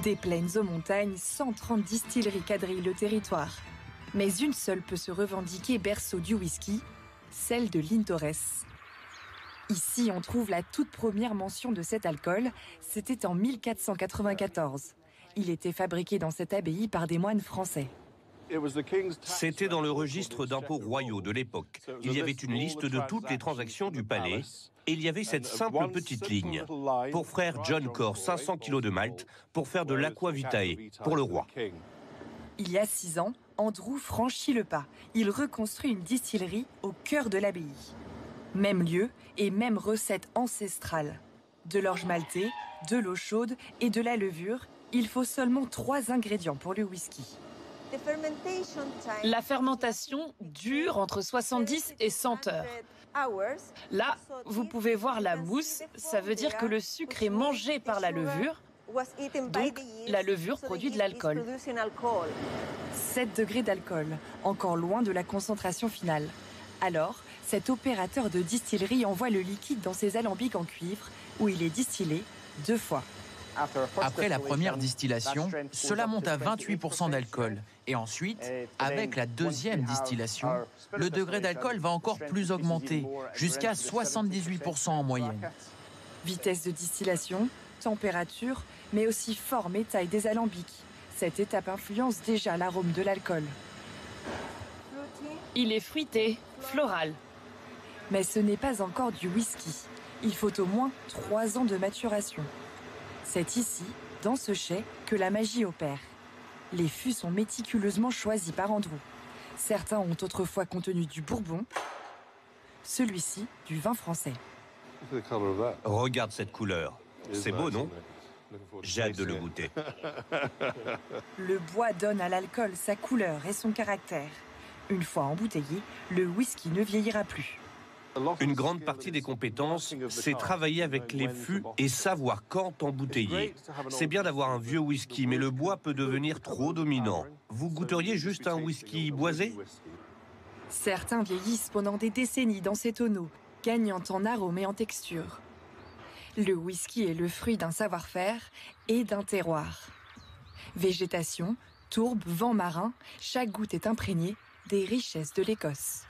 Des plaines aux montagnes, 130 distilleries quadrillent le territoire. Mais une seule peut se revendiquer berceau du whisky, celle de Lintores. Ici, on trouve la toute première mention de cet alcool, c'était en 1494. Il était fabriqué dans cette abbaye par des moines français. C'était dans le registre d'impôts royaux de l'époque. Il y avait une liste de toutes les transactions du palais et il y avait cette simple petite ligne. Pour frère John Corr, 500 kilos de malt pour faire de l'aqua vitae pour le roi. Il y a 6 ans, Andrew franchit le pas. Il reconstruit une distillerie au cœur de l'abbaye. Même lieu et même recette ancestrale. De l'orge maltée, de l'eau chaude et de la levure, il faut seulement 3 ingrédients pour le whisky. La fermentation dure entre 70 et 100 heures. Là, vous pouvez voir la mousse, ça veut dire que le sucre est mangé par la levure, donc la levure produit de l'alcool. 7 degrés d'alcool, encore loin de la concentration finale. Alors, cet opérateur de distillerie envoie le liquide dans ses alambics en cuivre, où il est distillé 2 fois. Après la première distillation, cela monte à 28% d'alcool. Et ensuite, avec la deuxième distillation, le degré d'alcool va encore plus augmenter, jusqu'à 78% en moyenne. Vitesse de distillation, température, mais aussi forme et taille des alambics. Cette étape influence déjà l'arôme de l'alcool. Il est fruité, floral. Mais ce n'est pas encore du whisky. Il faut au moins 3 ans de maturation. C'est ici, dans ce chai, que la magie opère. Les fûts sont méticuleusement choisis par Andrew. Certains ont autrefois contenu du bourbon, celui-ci du vin français. Regarde cette couleur. C'est beau, non? J'ai hâte de le goûter. Le bois donne à l'alcool sa couleur et son caractère. Une fois embouteillé, le whisky ne vieillira plus. Une grande partie des compétences, c'est travailler avec les fûts et savoir quand embouteiller. C'est bien d'avoir un vieux whisky, mais le bois peut devenir trop dominant. Vous goûteriez juste un whisky boisé? Certains vieillissent pendant des décennies dans ces tonneaux, gagnant en arôme et en texture. Le whisky est le fruit d'un savoir-faire et d'un terroir. Végétation, tourbe, vent marin, chaque goutte est imprégnée des richesses de l'Écosse.